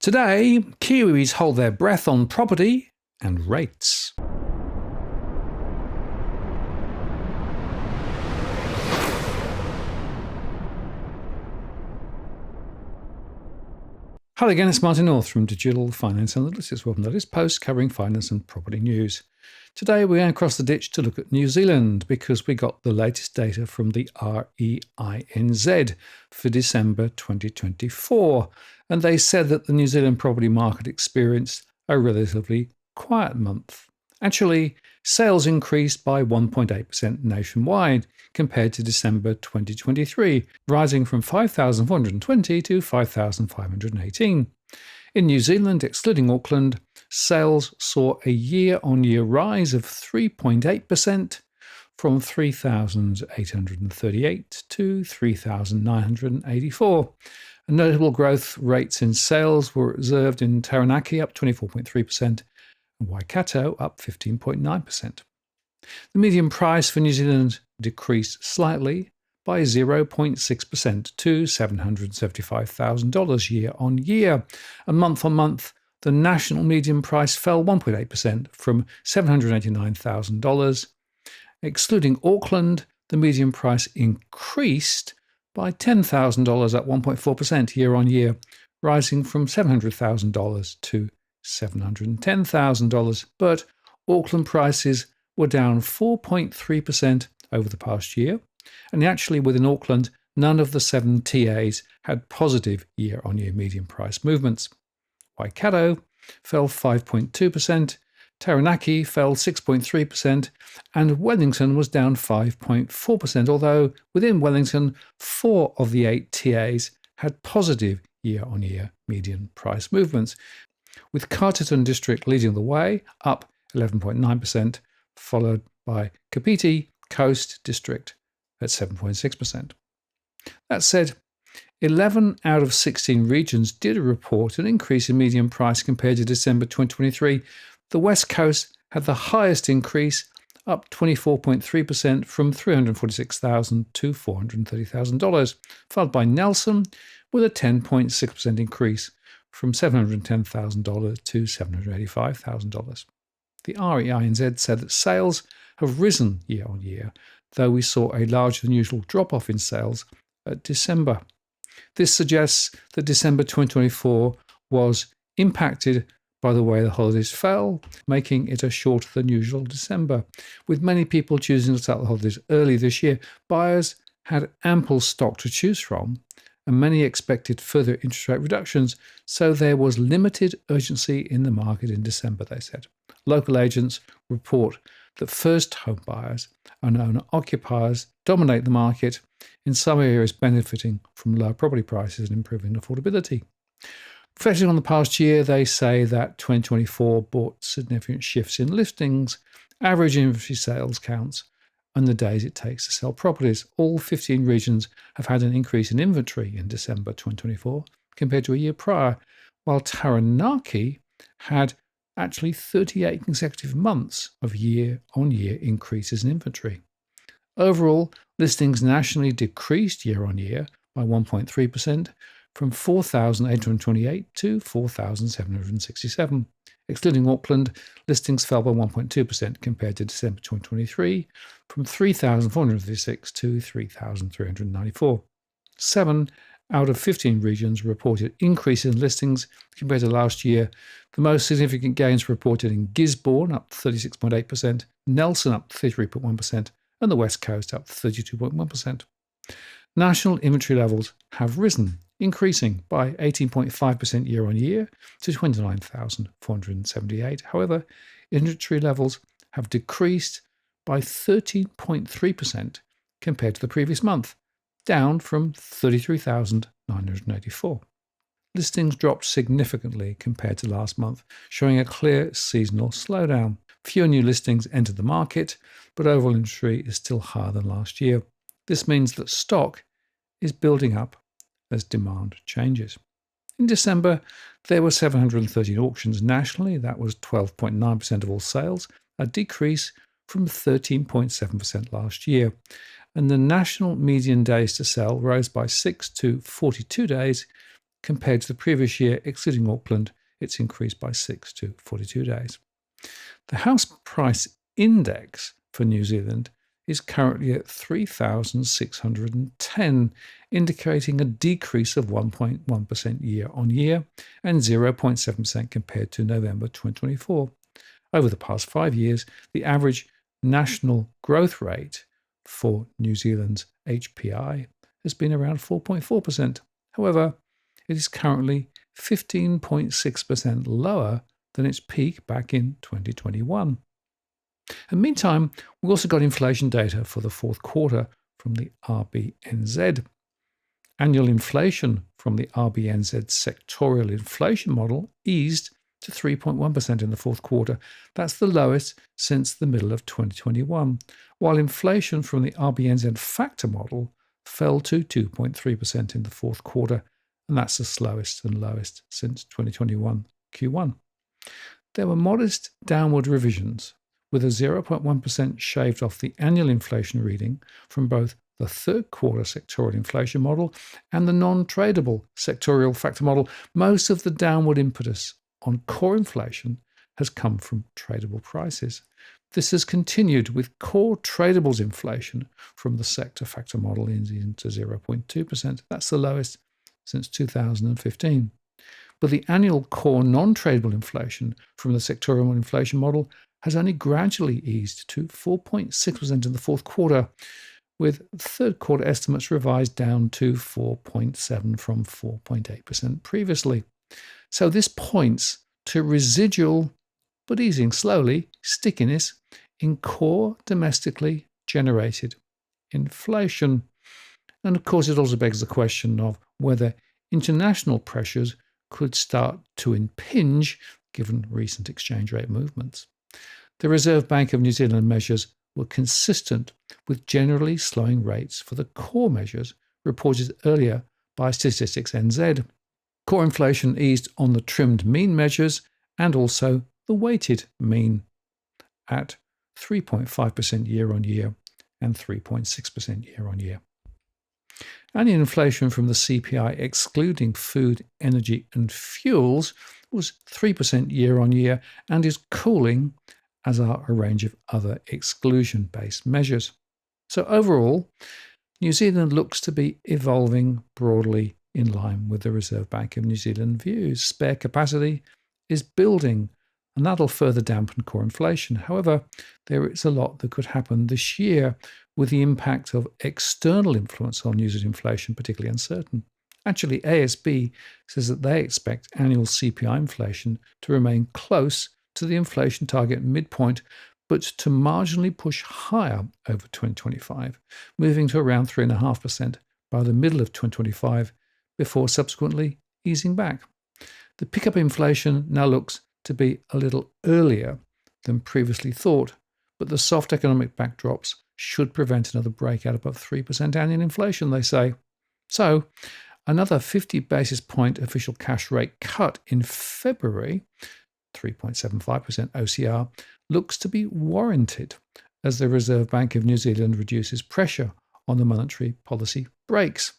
Today, Kiwis hold their breath on property and rates. Hello again, it's Martin North from Digital Finance Analytics. Welcome to this post covering finance and property news. Today we're going across the ditch to look at New Zealand because we got the latest data from the REINZ for December 2024. And they said that the New Zealand property market experienced a relatively quiet month. Actually, sales increased by 1.8% nationwide compared to December 2023, rising from 5,420 to 5,518. In New Zealand, excluding Auckland, sales saw a year-on-year rise of 3.8% from 3,838 to 3,984. Notable growth rates in sales were observed in Taranaki, up 24.3%, and Waikato, up 15.9%. The median price for New Zealand decreased slightly by 0.6% to $775,000 year on year. And month on month, the national median price fell 1.8% from $789,000. Excluding Auckland, the median price increased by $10,000 at 1.4% year on year, rising from $700,000 to $710,000. But Auckland prices were down 4.3% over the past year. And actually, within Auckland, none of the 7 TAs had positive year-on-year median price movements. Waikato fell 5.2%, Taranaki fell 6.3%, and Wellington was down 5.4%, although within Wellington, 4 of the 8 TAs had positive year-on-year median price movements, with Carterton District leading the way, up 11.9%, followed by Kapiti Coast District at 7.6%. That said, 11 out of 16 regions did report an increase in median price compared to December 2023. The West Coast had the highest increase, up 24.3% from $346,000 to $430,000, followed by Nelson with a 10.6% increase from $710,000 to $785,000. The REINZ said that sales have risen year on year, though we saw a larger than usual drop-off in sales at December. This suggests that December 2024 was impacted by the way the holidays fell, making it a shorter than usual December. With many people choosing to start the holidays early this year, buyers had ample stock to choose from, and many expected further interest rate reductions, so there was limited urgency in the market in December, they said. Local agents report that first home buyers and owner-occupiers dominate the market, in some areas benefiting from lower property prices and improving affordability. Reflecting on the past year, they say that 2024 brought significant shifts in listings, average inventory sales counts, and the days it takes to sell properties. All 15 regions have had an increase in inventory in December 2024 compared to a year prior, while Taranaki had actually 38 consecutive months of year-on-year increases in inventory. Overall, listings nationally decreased year-on-year by 1.3%, from 4,828 to 4,767. Excluding Auckland, listings fell by 1.2% compared to December 2023, from 3,456 to 3,394. 7 out of 15 regions reported increases in listings compared to last year. The most significant gains were reported in Gisborne, up 36.8%, Nelson up 33.1%, and the West Coast up 32.1%. National inventory levels have risen, increasing by 18.5% year on year to 29,478. However, inventory levels have decreased by 13.3% compared to the previous month, down from 33,984. Listings dropped significantly compared to last month, showing a clear seasonal slowdown. Fewer new listings entered the market, but overall inventory is still higher than last year. This means that stock is building up as demand changes. In December, there were 713 auctions nationally. That was 12.9% of all sales, a decrease from 13.7% last year. And the national median days to sell rose by 6 to 42 days Compared to the previous year, excluding Auckland, it's increased by 6 to 42 days. The house price index for New Zealand is currently at 3,610, indicating a decrease of 1.1% year on year and 0.7% compared to November 2024. Over the past 5 years, the average national growth rate for New Zealand's HPI has been around 4.4%. However, it is currently 15.6% lower than its peak back in 2021. In the meantime, we also got inflation data for the fourth quarter from the RBNZ. Annual inflation from the RBNZ sectorial inflation model eased to 3.1% in the fourth quarter. That's the lowest since the middle of 2021, while inflation from the RBNZ factor model fell to 2.3% in the fourth quarter, and that's the slowest and lowest since 2021 Q1. There were modest downward revisions, with a 0.1% shaved off the annual inflation reading from both the third quarter sectorial inflation model and the non-tradable sectorial factor model. Most of the downward impetus on core inflation has come from tradable prices. This has continued with core tradables inflation from the sector factor model easing to 0.2%. That's the lowest since 2015. But the annual core non-tradable inflation from the sectorial inflation model has only gradually eased to 4.6% in the fourth quarter, with third quarter estimates revised down to 4.7% from 4.8% previously. So this points to residual, but easing slowly, stickiness in core domestically generated inflation. And of course, it also begs the question of whether international pressures could start to impinge given recent exchange rate movements. The Reserve Bank of New Zealand measures were consistent with generally slowing rates for the core measures reported earlier by Statistics NZ. Core inflation eased on the trimmed mean measures and also the weighted mean at 3.5% year on year and 3.6% year on year. Annual inflation from the CPI excluding food, energy and fuels was 3% year on year and is cooling, as are a range of other exclusion-based measures. So overall, New Zealand looks to be evolving broadly in line with the Reserve Bank of New Zealand views. Spare capacity is building, and that'll further dampen core inflation. However, there is a lot that could happen this year, with the impact of external influence on New Zealand inflation particularly uncertain. Actually, ASB says that they expect annual CPI inflation to remain close to the inflation target midpoint, but to marginally push higher over 2025, moving to around 3.5% by the middle of 2025, before subsequently easing back. The pickup inflation now looks to be a little earlier than previously thought, but the soft economic backdrops should prevent another breakout above 3% annual inflation, they say. So, another 50 basis point official cash rate cut in February, 3.75% OCR, looks to be warranted as the Reserve Bank of New Zealand reduces pressure on the monetary policy brakes.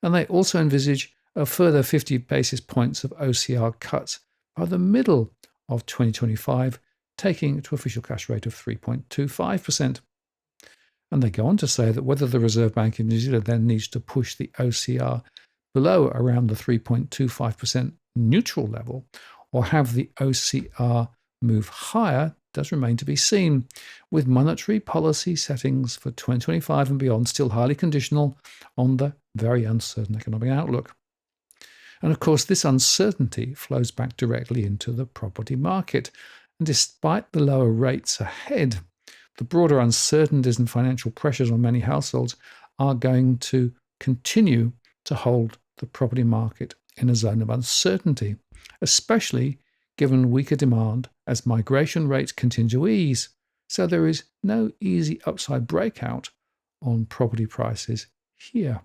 And they also envisage a further 50 basis points of OCR cuts by the middle of 2025, taking it to official cash rate of 3.25%. And they go on to say that whether the Reserve Bank of New Zealand then needs to push the OCR below around the 3.25% neutral level or have the OCR move higher does remain to be seen, with monetary policy settings for 2025 and beyond still highly conditional on the very uncertain economic outlook. And of course, this uncertainty flows back directly into the property market. And despite the lower rates ahead, the broader uncertainties and financial pressures on many households are going to continue to hold the property market in a zone of uncertainty, especially given weaker demand as migration rates continue to ease. So there is no easy upside breakout on property prices here.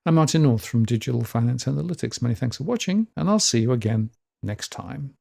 I'm Martin North from Digital Finance Analytics. Many thanks for watching, and I'll see you again next time.